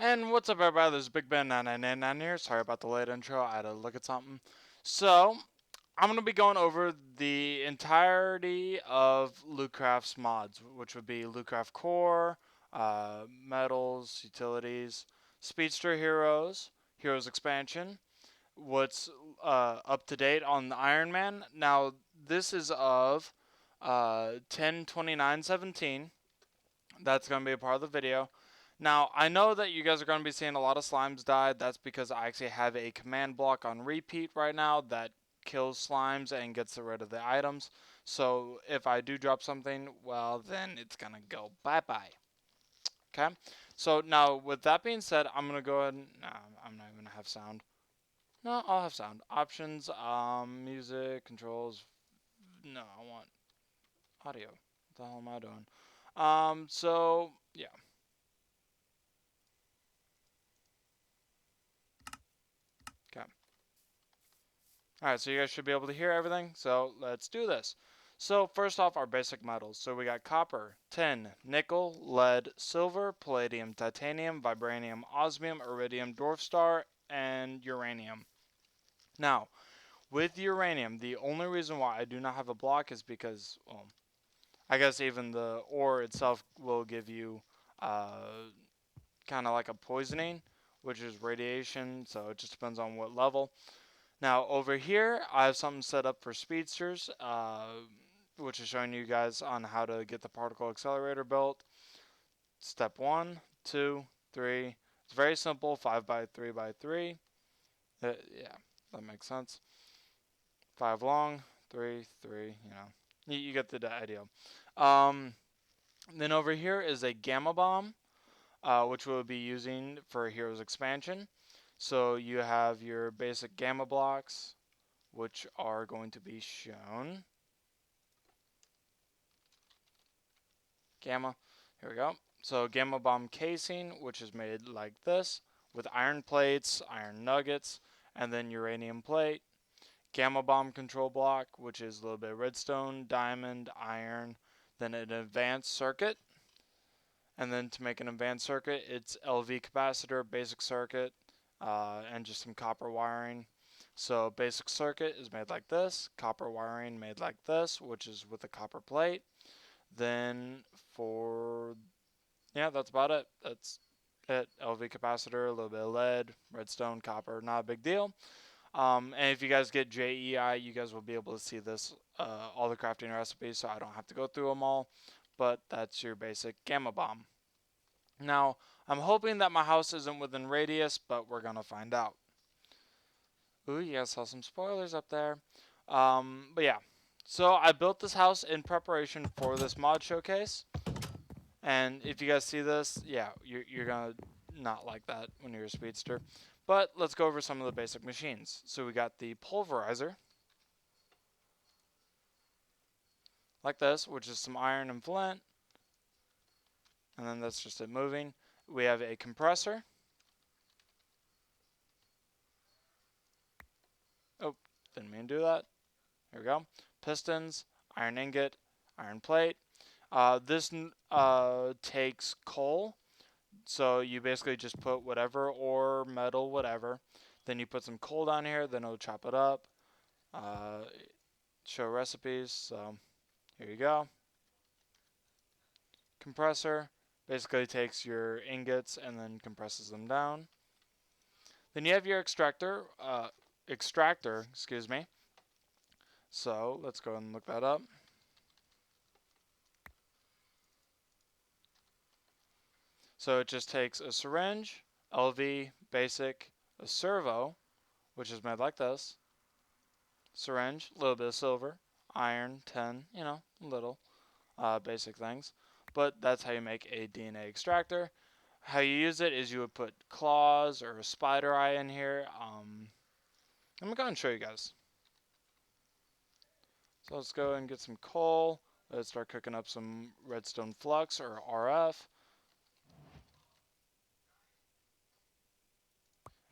And what's up, everybody? This is Big Ben 9999 here. Sorry about the late intro. I had to look at something. So, I'm going to be going over the entirety of Lucraft's mods, which would be Lucraft Core, Metals, Utilities, Speedster Heroes, Heroes Expansion, what's up to date on the Iron Man. Now, this is of 10/29/17. That's going to be a part of the video. Now, I know that you guys are going to be seeing a lot of slimes die. That's because I actually have a command block on repeat right now that kills slimes and gets rid of the items. So if I do drop something, well, then it's going to go bye-bye. Okay? So now, with that being said, I'm going to go ahead and... Nah, I'm not even going to have sound. No, I'll have sound. Options, music, controls. No, I want audio. What the hell am I doing? So, yeah. Okay. Alright, so you guys should be able to hear everything, so let's do this. So first off, our basic metals. So we got copper, tin, nickel, lead, silver, palladium, titanium, vibranium, osmium, iridium, dwarf star, and uranium. Now, with uranium, the only reason why I do not have a block is because, well, I guess even the ore itself will give you kind of like a poisoning, which is radiation, so it just depends on what level. Now over here, I have something set up for Speedsters, which is showing you guys on how to get the particle accelerator built. Step 1, 2, 3. It's very simple, 5 by 3 by 3. Yeah, that makes sense. 5 long, 3, 3, you know. You get the idea. Then over here is a gamma bomb, which we'll be using for Heroes Expansion. So you have your basic gamma blocks, which are going to be shown. Gamma, here we go. So gamma bomb casing, which is made like this, with iron plates, iron nuggets, and then uranium plate. Gamma bomb control block, which is a little bit of redstone, diamond, iron, then an advanced circuit. And then to make an advanced circuit, it's LV capacitor, basic circuit, and just some copper wiring. So basic circuit is made like this, copper wiring made like this, which is with a copper plate. Then for, yeah, that's about it. That's it. LV capacitor, a little bit of lead, redstone, copper, not a big deal. And if you guys get JEI, you guys will be able to see this, all the crafting recipes, so I don't have to go through them all. But that's your basic gamma bomb. Now, I'm hoping that my house isn't within radius, but we're going to find out. Ooh, you guys saw some spoilers up there. But yeah. So I built this house in preparation for this mod showcase. And if you guys see this, yeah, you're going to not like that when you're a speedster. But let's go over some of the basic machines. So we got the pulverizer, like this, which is some iron and flint. And then that's just it moving. We have a compressor. Oh, didn't mean to do that. Here we go. Pistons, iron ingot, iron plate. This takes coal. So you basically just put whatever ore, metal, whatever. Then you put some coal down here, then it'll chop it up. Show recipes. So here you go. Compressor basically takes your ingots and then compresses them down. Then you have your extractor, excuse me. So let's go and look that up. So it just takes a syringe, LV, basic, a servo, which is made like this, syringe, a little bit of silver, iron, tin, you know, little basic things. But that's how you make a DNA extractor. How you use it is you would put claws or a spider eye in here. I'm going to go and show you guys. So let's go and get some coal. Let's start cooking up some redstone flux or RF.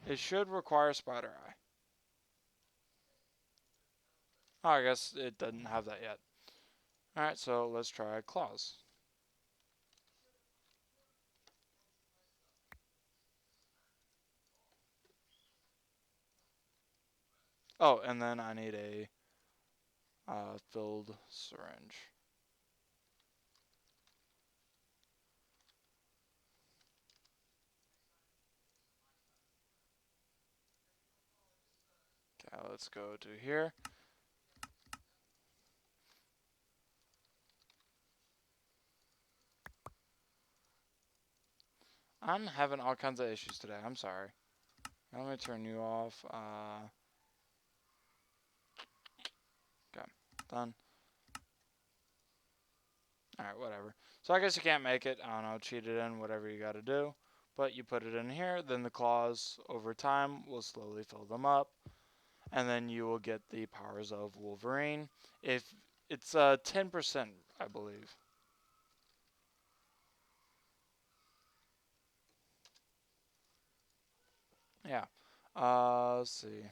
It should require spider eye. Oh, I guess it doesn't have that yet. Alright, so let's try claws. Oh, and then I need a filled syringe. Okay, let's go to here. I'm having all kinds of issues today. I'm sorry. Let me turn you off. Okay, done. Alright, whatever. So I guess you can't make it. I don't know, cheat it in, whatever you gotta do. But you put it in here, then the claws over time will slowly fill them up. And then you will get the powers of Wolverine. If it's 10%, I believe. Yeah. Let's see.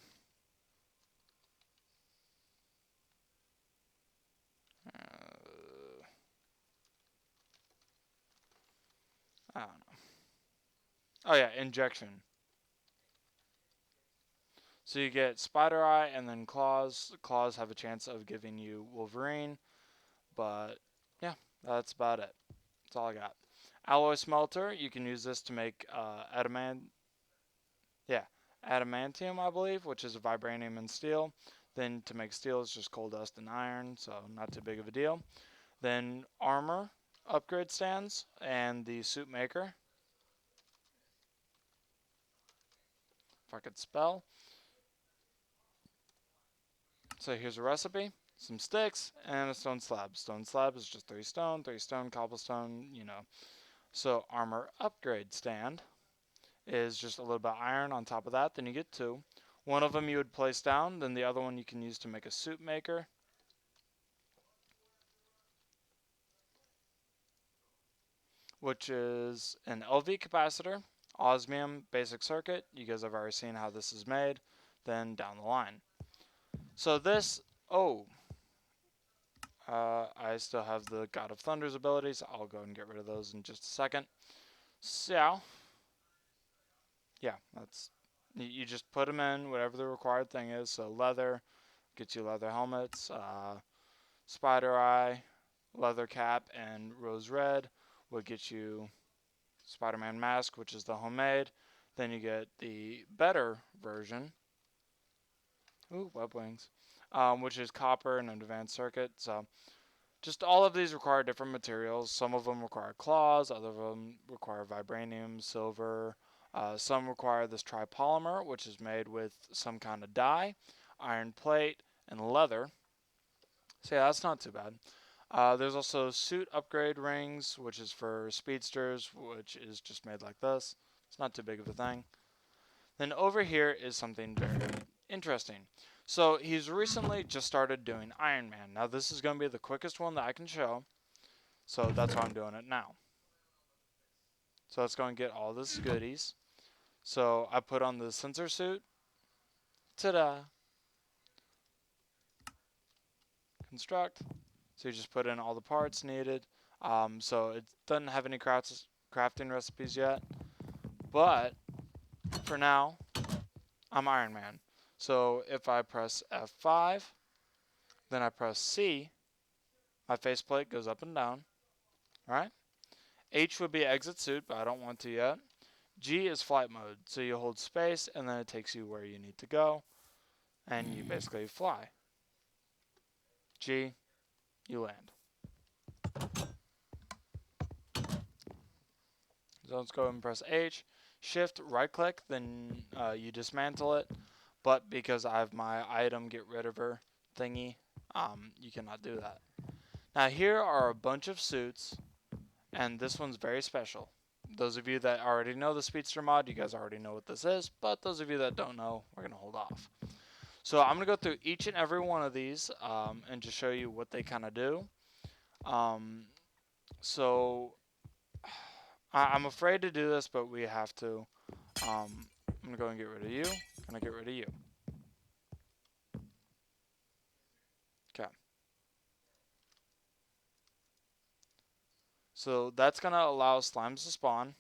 I don't know. Oh yeah, injection. So you get Spider Eye and then Claws. Claws have a chance of giving you Wolverine, but yeah, that's about it. That's all I got. Alloy Smelter, you can use this to make yeah, adamantium, I believe, which is vibranium and steel. Then to make steel is just coal dust and iron, so not too big of a deal. Then armor upgrade stands and the suit maker, if I could spell. So here's a recipe, some sticks, and a stone slab. Stone slab is just 3 stone, cobblestone, you know. So armor upgrade stand is just a little bit of iron on top of that. Then you get 2. One of them you would place down, then the other one you can use to make a suit maker. Which is an LV capacitor, osmium basic circuit. You guys have already seen how this is made. Then down the line. So this, I still have the God of Thunder's abilities. I'll go and get rid of those in just a second. So, yeah, that's, you just put them in, whatever the required thing is. So leather, gets you leather helmets, spider eye, leather cap, and rose red will get you Spider-Man mask, which is the homemade. Then you get the better version. Ooh, web wings. Which is copper and an advanced circuit. So just all of these require different materials. Some of them require claws, other of them require vibranium, silver. Some require this tripolymer, which is made with some kind of dye, iron plate, and leather. So yeah, that's not too bad. There's also suit upgrade rings, which is for speedsters, which is just made like this. It's not too big of a thing. Then over here is something very interesting. So he's recently just started doing Iron Man. Now this is going to be the quickest one that I can show. So that's why I'm doing it now. So let's go and get all this goodies. So I put on the sensor suit. Ta-da! Construct. So you just put in all the parts needed. So it doesn't have any crafting recipes yet. But for now, I'm Iron Man. So if I press F5, then I press C, my faceplate goes up and down. Alright? H would be exit suit, but I don't want to yet. G is flight mode. So you hold space and then it takes you where you need to go. And you basically fly. G, you land. So let's go and press H. Shift, right click, then you dismantle it. But because I have my item get rid of her thingy, you cannot do that. Now here are a bunch of suits, and this one's very special. Those of you that already know the Speedster Mod, you guys already know what this is, but those of you that don't know, we're going to hold off. So I'm going to go through each and every one of these and just show you what they kind of do. So I'm afraid to do this, but we have to. I'm going to go and get rid of you. I'm going to get rid of you. Okay. So that's going to allow slimes to spawn,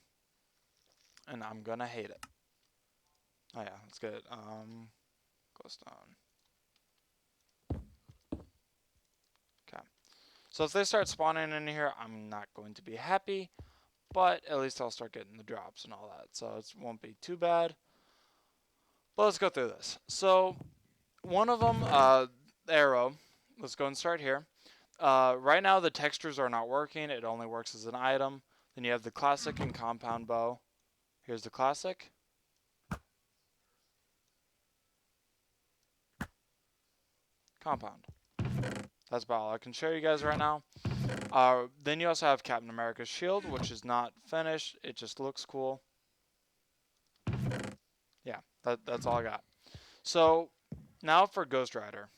and I'm going to hate it. Oh yeah, let's get glowstone. So if they start spawning in here, I'm not going to be happy, but at least I'll start getting the drops and all that. So it won't be too bad. But let's go through this. So one of them, arrow. Let's go and start here. Right now the textures are not working. It only works as an item. Then you have the classic and compound bow. Here's the classic. Compound. That's about all I can show you guys right now. Then you also have Captain America's shield, which is not finished. It just looks cool. Yeah, that's all I got. So now for Ghost Rider.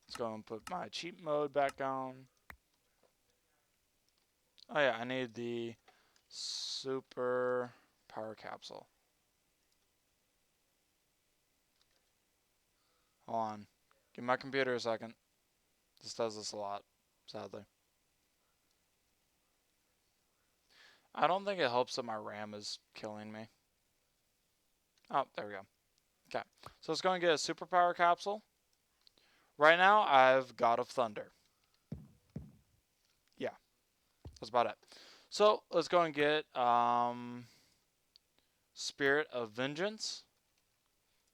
Let's go and put my cheat mode back on. Oh yeah, I need the Superpower Capsule. Hold on. Give my computer a second. This does this a lot, sadly. I don't think it helps that my RAM is killing me. Oh, there we go. Okay, so let's go and get a Superpower Capsule. Right now, I've God of Thunder. Yeah, that's about it. So let's go and get Spirit of Vengeance.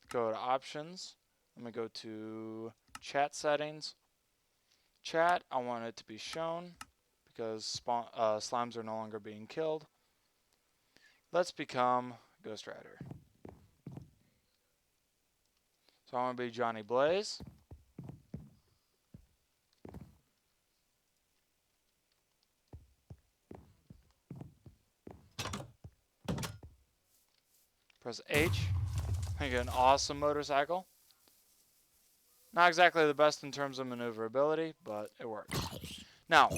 Go to Options. Let me go to Chat Settings. Chat, I want it to be shown because slimes are no longer being killed. Let's become Ghost Rider. So I want to be Johnny Blaze. Press H. I get an awesome motorcycle. Not exactly the best in terms of maneuverability, but it works. Now,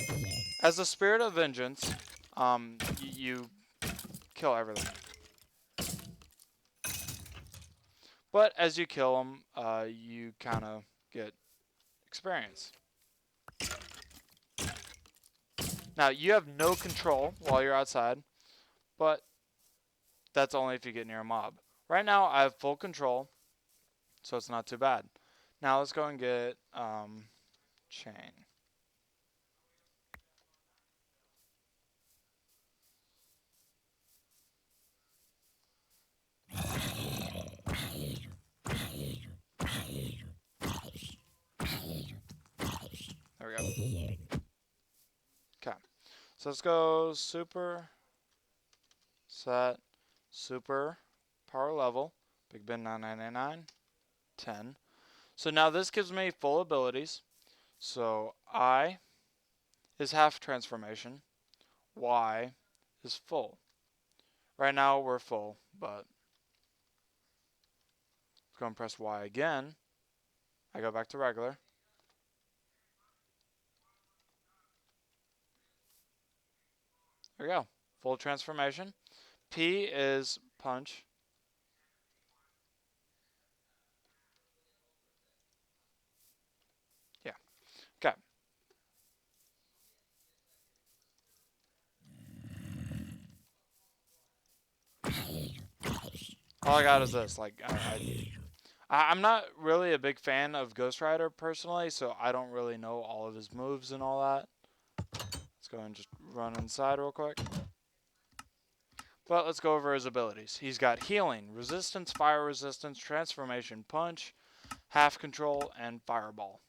as the Spirit of Vengeance, you kill everything. But as you kill them, you kind of get experience. Now, you have no control while you're outside, but that's only if you get near a mob. Right now, I have full control, so it's not too bad. Now, let's go and get chain. There we go. Okay. So let's go super, set, super, power level, Big Ben 999, 10. So now this gives me full abilities. So I is half transformation, Y is full. Right now we're full, but let's go and press Y again. I go back to regular. There we go. Full transformation. P is punch. Yeah. Okay. All I got is this. Like, I'm not really a big fan of Ghost Rider personally, so I don't really know all of his moves and all that. Let's go and just run inside real quick. But let's go over his abilities. He's got healing, resistance, fire resistance, transformation, punch, half control, and fireball.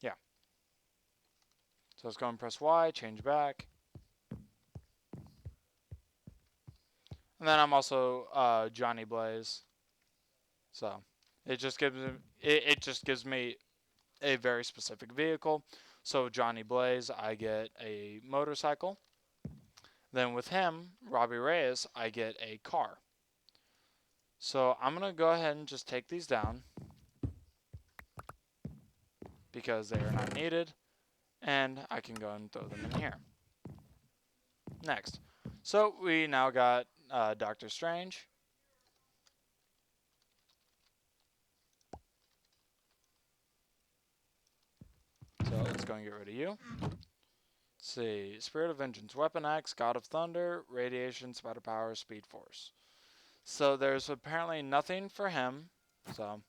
Yeah. So let's go and press Y, change back. And then I'm also Johnny Blaze. So it just gives me a very specific vehicle. So Johnny Blaze, I get a motorcycle. Then with him, Robbie Reyes, I get a car. So I'm going to go ahead and just take these down because they are not needed. And I can go and throw them in here. Next. So we now got Doctor Strange. So let's go and get rid of you. Let's see. Spirit of Vengeance, Weapon X, God of Thunder, Radiation, Spider Power, Speed Force. So there's apparently nothing for him. So,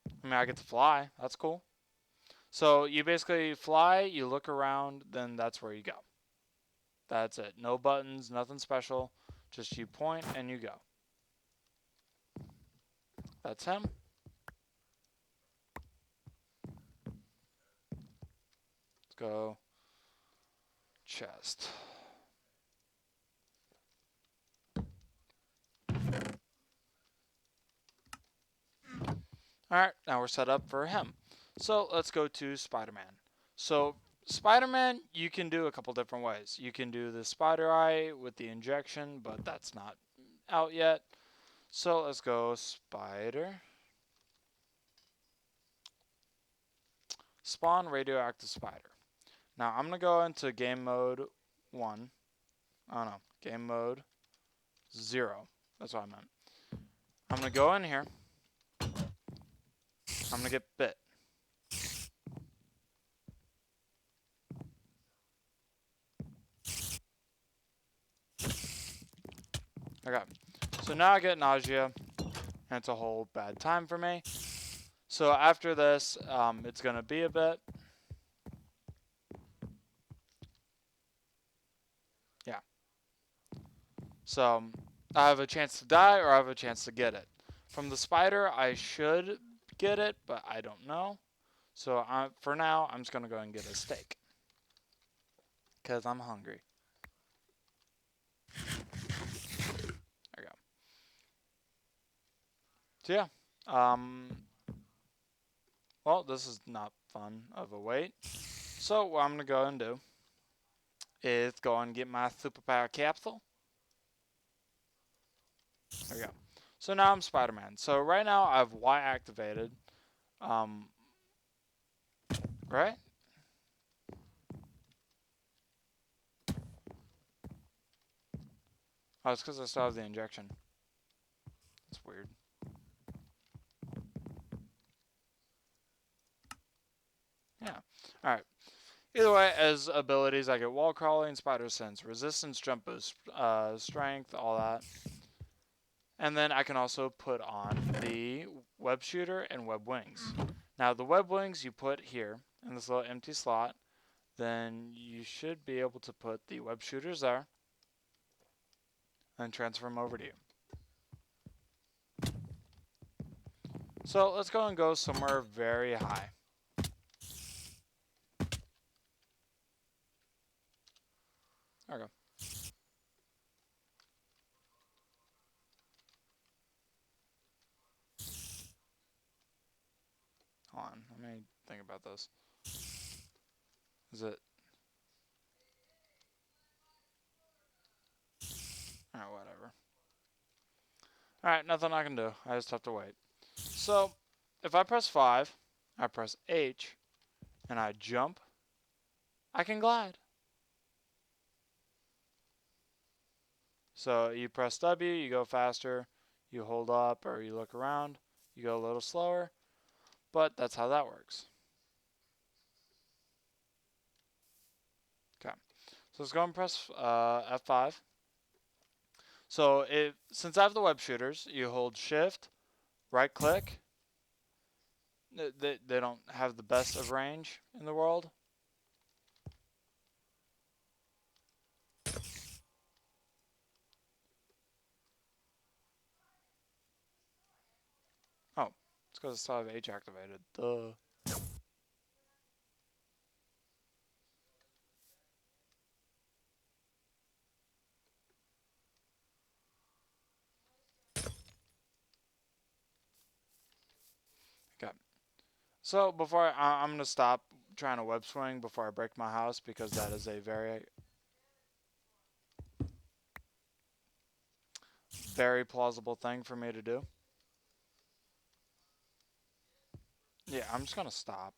I mean, I get to fly. That's cool. So you basically fly, you look around, then that's where you go. That's it. No buttons, nothing special. Just you point and you go. That's him. Let's go. Chest. Alright, now we're set up for him. So let's go to Spider-Man. So Spider-Man, you can do a couple different ways. You can do the spider eye with the injection, but that's not out yet. So let's go spider. Spawn radioactive spider. Now I'm going to go into game mode 1. Oh no, game mode 0. That's what I meant. I'm going to go in here. I'm going to get bit. Okay, so now I get nausea, and it's a whole bad time for me. So after this, it's going to be a bit. Yeah. So I have a chance to die or I have a chance to get it. From the spider, I should get it, but I don't know. So for now, I'm just going to go and get a steak. Because I'm hungry. There we go. So yeah. Well, this is not fun of a wait. So what I'm going to go and do is go and get my Superpower Capsule. There we go. So now I'm Spider-Man. So right now I've Y activated. Right? Oh, it's because I still have the injection. That's weird. Yeah. Alright. Either way, as abilities, I get wall crawling, spider sense, resistance, jump boost, strength, all that. And then I can also put on the web shooter and web wings. Now the web wings you put here in this little empty slot. Then you should be able to put the web shooters there and transfer them over to you. So let's go somewhere very high. There we go. Hold on, let me think about this. Is it? Alright, whatever. Alright, nothing I can do. I just have to wait. So, if I press 5, I press H, and I jump, I can glide. So you press W, you go faster, you hold up or you look around, you go a little slower, but that's how that works. Okay, so let's go and press F5. So since I have the web shooters, you hold shift, right click. They don't have the best of range in the world. Oh, it's because I still have H activated. Duh. Okay. So before I'm gonna stop trying to web swing before I break my house because that is a very plausible thing for me to do. Yeah, I'm just gonna stop.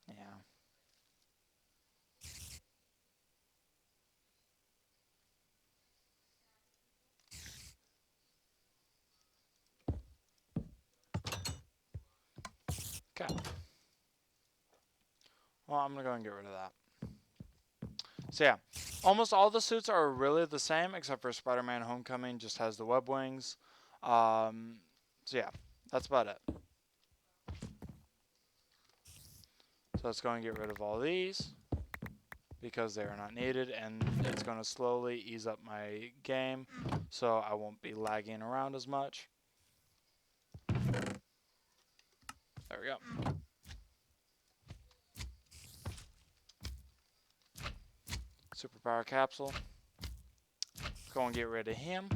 Yeah. Okay. Well, I'm gonna go and get rid of that. So yeah, Almost all the suits are really the same, except for Spider-Man Homecoming just has the web wings. So yeah, that's about it. So let's go and get rid of all these because they are not needed, and it's going to slowly ease up my game, so I won't be lagging around as much. There we go. Superpower Capsule. Let's go and get rid of him.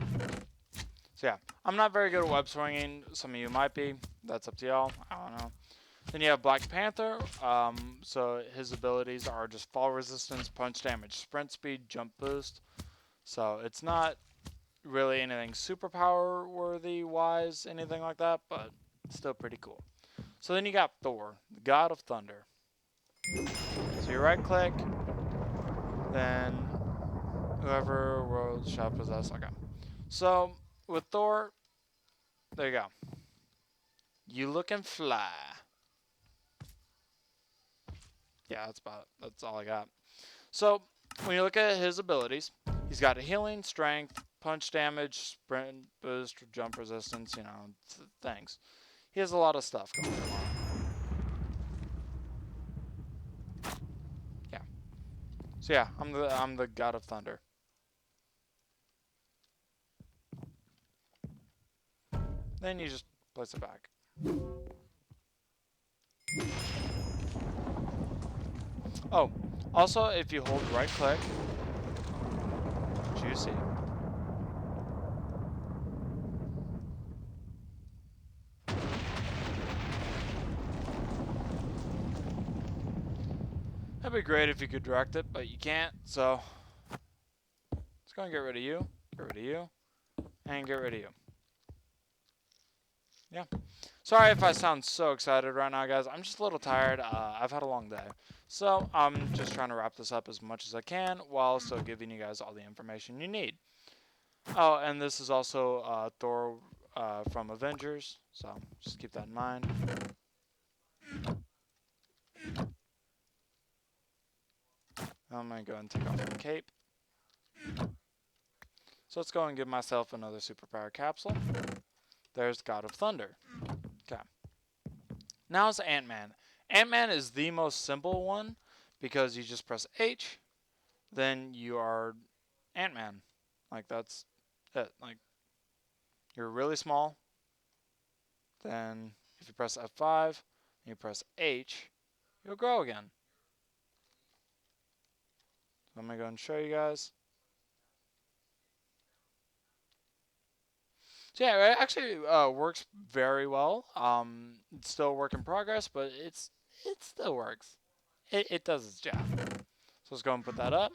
So yeah, I'm not very good at web swinging. Some of you might be. That's up to y'all. I don't know. Then you have Black Panther. So his abilities are just fall resistance, punch damage, sprint speed, jump boost. So it's not really anything superpower worthy wise, anything like that, but still pretty cool. So then you got Thor, the God of Thunder. So you right click, then whoever world shall possess. Okay. So with Thor, there you go. You looking fly. Yeah, that's about it. That's all I got. So when you look at his abilities, he's got a healing, strength, punch damage, sprint boost, jump resistance, you know, things. He has a lot of stuff going on. Yeah. So yeah, I'm the God of Thunder. Then you just place it back. Oh, also if you hold right click, juicy. That'd be great if you could direct it, but you can't, so let's go and get rid of you, and get rid of you. Yeah. Sorry if I sound so excited right now, guys. I'm just a little tired. I've had a long day. So I'm just trying to wrap this up as much as I can while still giving you guys all the information you need. Oh, and this is also Thor from Avengers, so just keep that in mind. I'm going to go and take off my cape. So let's go and give myself another superpower capsule. There's God of Thunder. Okay. Now it's Ant-Man. Ant-Man is the most simple one because you just press H, then you are Ant-Man. Like, that's it. Like, you're really small. Then if you press F5 and you press H, you'll grow again. So I'm going to go and show you guys. So yeah, it actually works very well. It's still a work in progress, but it still works. It does its job. So let's go and put that up.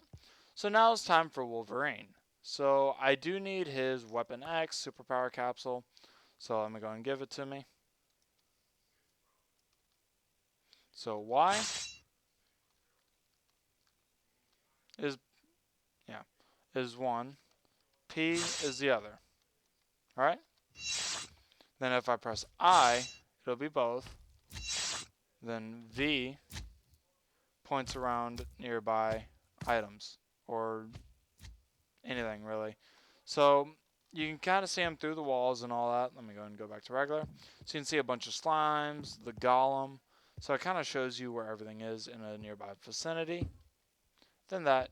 So now it's time for Wolverine. So I do need his Weapon X Superpower Capsule. So I'm going to go and give it to me. So Y is, yeah, is one. P is the other. Alright? Then if I press I, it'll be both. Then V points around nearby items or anything really. So you can kind of see them through the walls and all that. Let me go and go back to regular. So you can see a bunch of slimes, the golem. So it kind of shows you where everything is in a nearby vicinity. Then that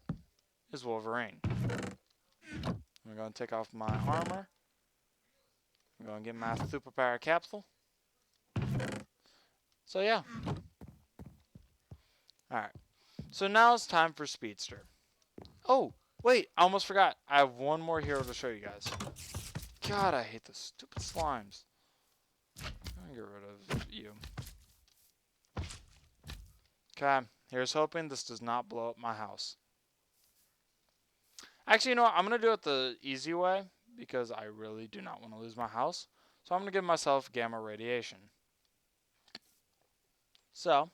is Wolverine. I'm going to take off my armor. I'm going to get my superpower capsule. So yeah. Alright. So now it's time for Speedster. Oh, wait, I almost forgot. I have one more hero to show you guys. God, I hate the stupid slimes. I'm gonna get rid of you. Okay, here's hoping this does not blow up my house. Actually, you know what? I'm gonna do it the easy way because I really do not want to lose my house. So I'm gonna give myself gamma radiation. So,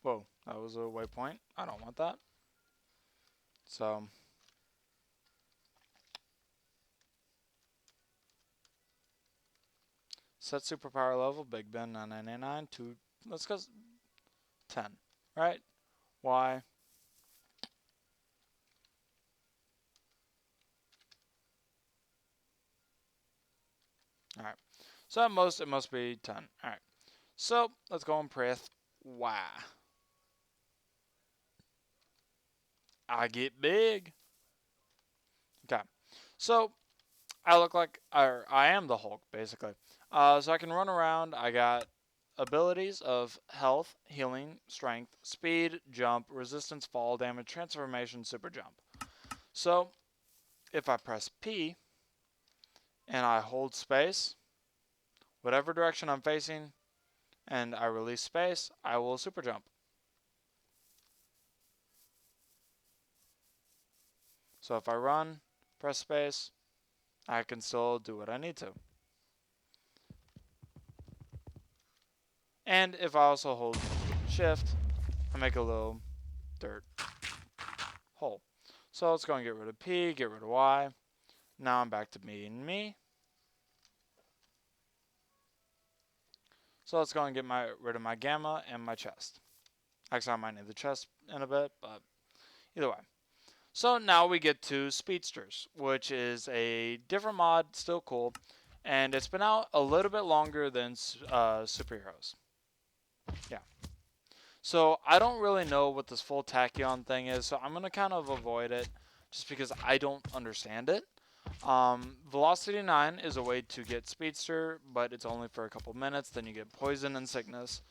whoa, that was a waypoint. I don't want that. So, set superpower level, Big Ben 999 to, let's go 10, right? Y, Alright. So at most, it must be 10. Alright. So, let's go and press Y. I get big. Okay. So, I look like, or I am the Hulk, basically. So I can run around. I got abilities of health, healing, strength, speed, jump, resistance, fall damage, transformation, super jump. So, if I press P and I hold space, whatever direction I'm facing, and I release space, I will super jump. So if I run, press space, I can still do what I need to. And if I also hold shift, I make a little dirt hole. So let's go and get rid of P, get rid of Y. Now I'm back to being me. So let's go and get rid of my gamma and my chest. Actually, I might need the chest in a bit, but either way. So now we get to Speedsters, which is a different mod, still cool, and it's been out a little bit longer than Superheroes. Yeah. So I don't really know what this full tachyon thing is, so I'm going to kind of avoid it just because I don't understand it. Velocity 9 is a way to get Speedster, but it's only for a couple minutes, then you get poison and sickness.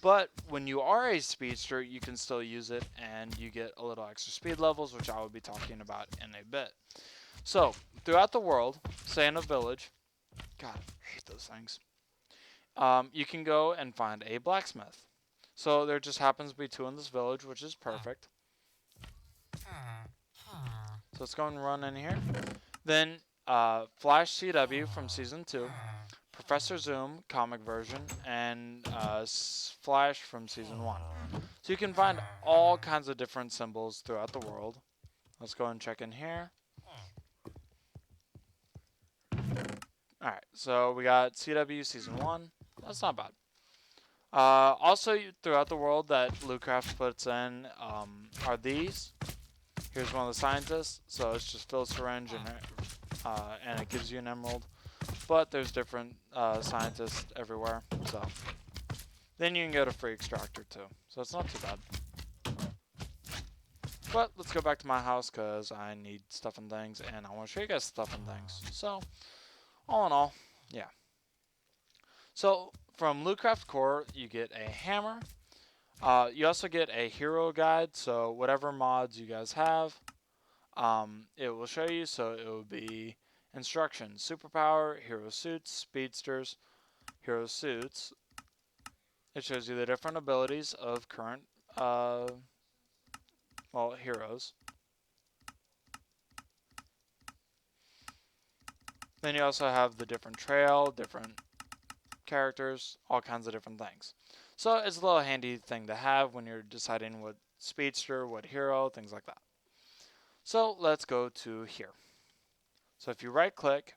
But when you are a Speedster, you can still use it, and you get a little extra speed levels, which I will be talking about in a bit. So, throughout the world, say in a village, God, I hate those things, you can go and find a blacksmith. So there just happens to be 2 in this village, which is perfect. So let's go and run in here. Then Flash CW from Season 2, Professor Zoom comic version, and Flash from Season 1. So you can find all kinds of different symbols throughout the world. Let's go and check in here. Alright, so we got CW Season 1. That's not bad. Also, throughout the world that Lucraft puts in are these. Here's one of the scientists. So it's just fill a syringe and it gives you an emerald. But there's different scientists everywhere. So then you can get a free extractor too. So it's not too bad. But let's go back to my house because I need stuff and things, and I want to show you guys stuff and things. So all in all, yeah. So from Lucraft Core, you get a hammer. You also get a hero guide. So whatever mods you guys have, it will show you. So it will be instructions: superpower, hero suits, speedsters, hero suits. It shows you the different abilities of current, heroes. Then you also have the different trail, different characters, all kinds of different things. So it's a little handy thing to have when you're deciding what speedster, what hero, things like that. So let's go to here. So if you right click,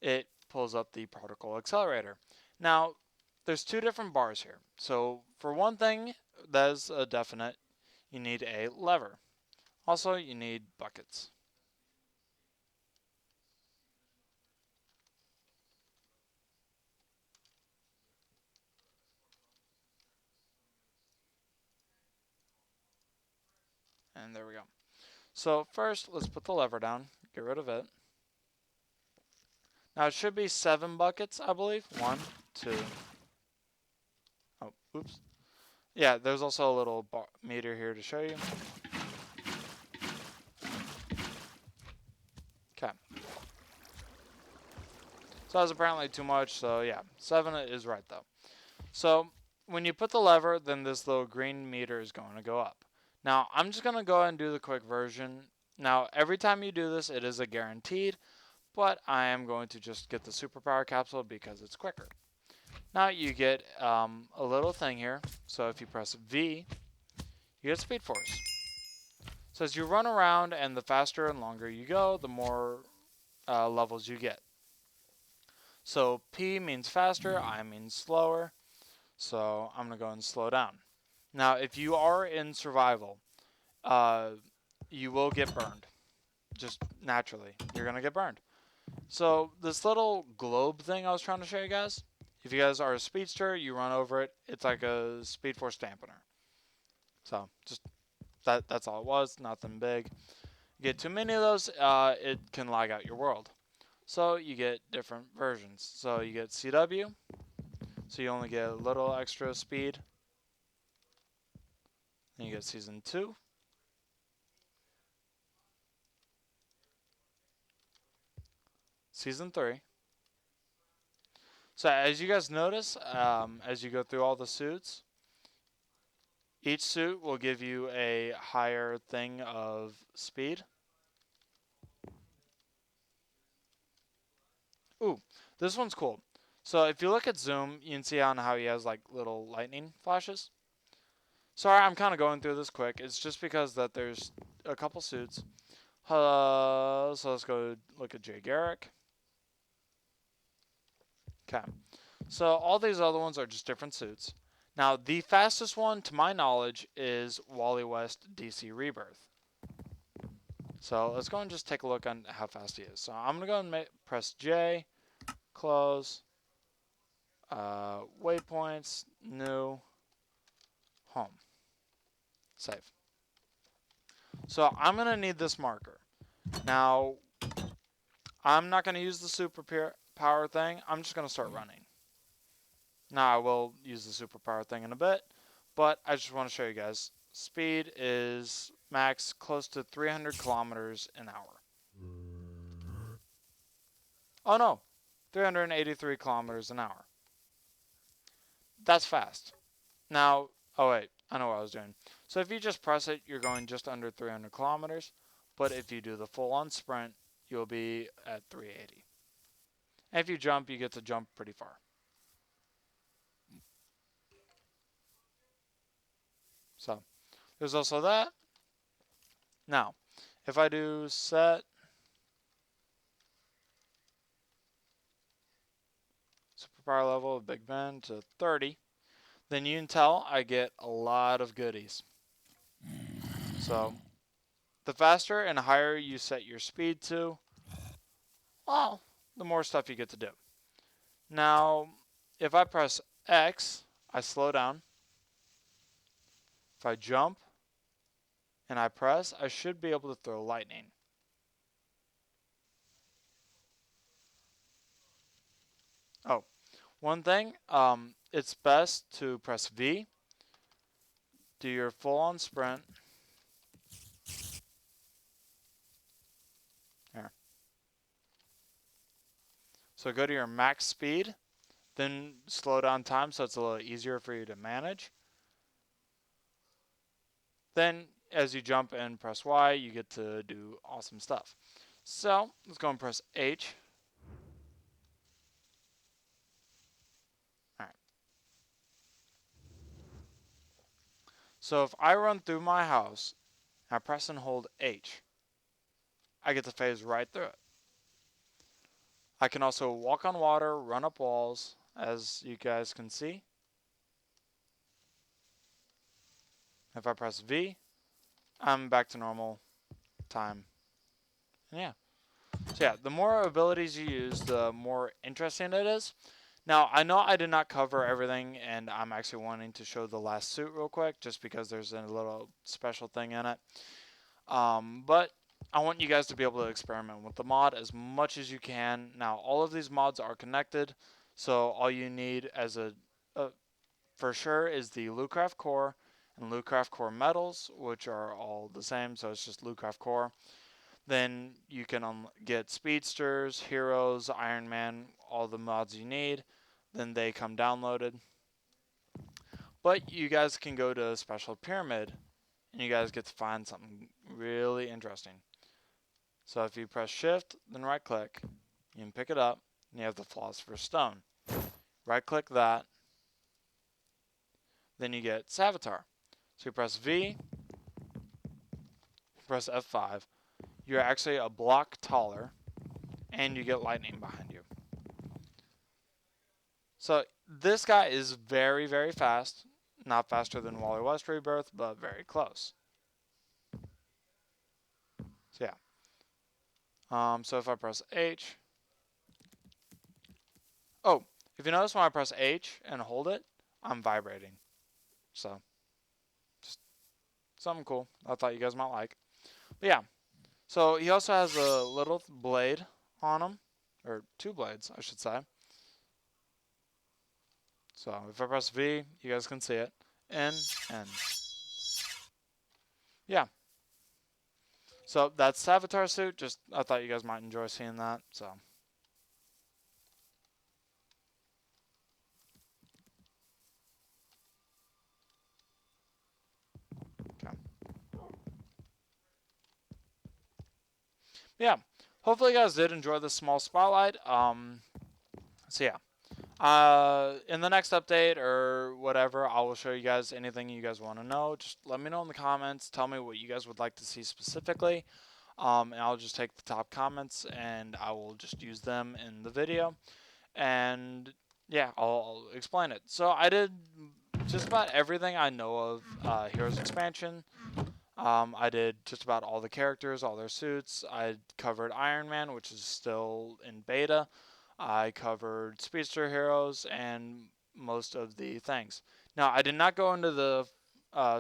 it pulls up the particle accelerator. Now, there's 2 different bars here. So for one thing, that is a definite, you need a lever. Also, you need buckets. And there we go. So first, let's put the lever down, get rid of it. Now it should be 7 buckets, I believe. 1, 2. Oh, oops. Yeah, there's also a little meter here to show you. Okay. So that's apparently too much, so yeah. 7 is right though. So when you put the lever, then this little green meter is going to go up. Now I'm just going to go ahead and do the quick version. Now every time you do this, it is a guaranteed, but I am going to just get the Superpower Capsule because it's quicker. Now you get a little thing here. So if you press V, you get Speed Force. So as you run around and the faster and longer you go, the more levels you get. So P means faster, I means slower. So I'm going to go and slow down. Now if you are in survival, you will get burned. Just naturally, you're going to get burned. So this little globe thing I was trying to show you guys, if you guys are a speedster, you run over it, it's like a Speed Force dampener. So just that's all it was, nothing big. You get too many of those, it can lag out your world. So you get different versions. So you get CW, so you only get a little extra speed. Then you get Season 2. Season 3. So as you guys notice, as you go through all the suits, each suit will give you a higher thing of speed. Ooh, this one's cool. So if you look at Zoom, you can see on how he has like little lightning flashes. Sorry, I'm kind of going through this quick. It's just because that there's a couple suits. So let's go look at Garrick. Okay. So all these other ones are just different suits. Now, the fastest one, to my knowledge, is Wally West DC Rebirth. So let's go and just take a look on how fast he is. So I'm going to go and press J, close, waypoints, new, home, save. So I'm going to need this marker. Now, I'm not going to use the superpower thing. I'm just going to start running. Now, I will use the superpower thing in a bit, but I just want to show you guys. Speed is max close to 300 kilometers an hour. Oh no, 383 kilometers an hour. That's fast. Now, oh wait, I know what I was doing. So if you just press it, you're going just under 300 kilometers. But if you do the full-on sprint, you'll be at 380. And if you jump, you get to jump pretty far. So there's also that. Now, if I do set superpower level of Big Ben to 30, then you can tell I get a lot of goodies. So the faster and higher you set your speed to, well, the more stuff you get to do. Now, if I press X, I slow down. If I jump and I press, I should be able to throw lightning. Oh, one thing, it's best to press V, do your full-on sprint. Here. So go to your max speed, then slow down time so it's a little easier for you to manage. Then as you jump and press Y, you get to do awesome stuff. So let's go and press H. All right. So if I run through my house, and I press and hold H, I get to phase right through it. I can also walk on water, run up walls, as you guys can see. If I press V, I'm back to normal time. And yeah. So yeah, the more abilities you use, the more interesting it is. Now, I know I did not cover everything, and I'm actually wanting to show the last suit real quick, just because there's a little special thing in it. But I want you guys to be able to experiment with the mod as much as you can. Now, all of these mods are connected, so all you need as for sure is the Lucraft core and Lucraft core metals, which are all the same, so it's just Lucraft core. Then you can get Speedsters, Heroes, Iron Man, all the mods you need. Then they come downloaded. But you guys can go to Special Pyramid, and you guys get to find something really interesting. So if you press Shift, then right click, you can pick it up, and you have the Philosopher's Stone. Right click that, then you get Savitar. So you press V, press F5, you're actually a block taller, and you get lightning behind you. So this guy is very, very fast. Not faster than Wally West Rebirth, but very close. So yeah. So if I press H, If you notice when I press H and hold it, I'm vibrating. So, just something cool I thought you guys might like. But yeah, so he also has a little blade on him, or 2 blades, I should say. So if I press V, you guys can see it. N, N. Yeah. So that's Avatar suit. Just I thought you guys might enjoy seeing that. So. Okay. Yeah. Hopefully you guys did enjoy this small spotlight. So yeah. In the next update or whatever, I will show you guys anything you guys want to know. Just let me know in the comments. Tell me what you guys would like to see specifically. And I'll just take the top comments and I will just use them in the video. And yeah, I'll explain it. So I did just about everything I know of Heroes Expansion. I did just about all the characters, all their suits. I covered Iron Man, which is still in beta. I covered Speedster Heroes and most of the things. Now, I did not go into the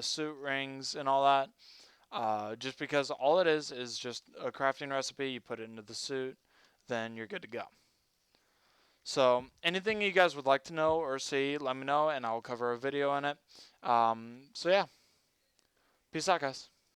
suit rings and all that, just because all it is just a crafting recipe. You put it into the suit, then you're good to go. So anything you guys would like to know or see, let me know, and I'll cover a video on it. So yeah, peace out, guys.